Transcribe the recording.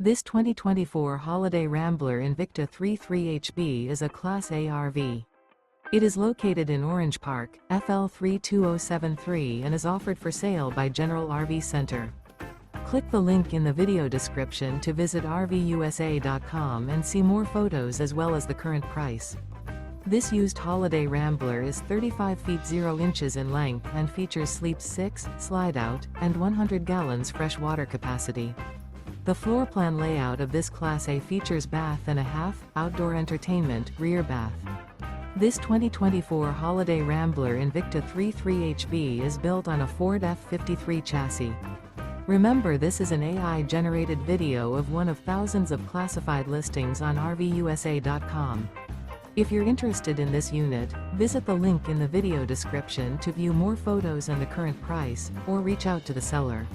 This 2024 Holiday Rambler Invicta 33HB is a Class A RV. It is located in Orange Park, FL 32073 and is offered for sale by General RV Center. Click the link in the video description to visit RVUSA.com and see more photos as well as the current price. This used Holiday Rambler is 35 feet 0 inches in length and features sleep 6, Slideout, and 100 gallons fresh water capacity. The floor plan layout of this Class A features bath and a half, outdoor entertainment, rear bath. This 2024 Holiday Rambler Invicta 33HB is built on a Ford F-53 chassis. Remember, this is an AI-generated video of one of thousands of classified listings on RVUSA.com. If you're interested in this unit, visit the link in the video description to view more photos and the current price, or reach out to the seller.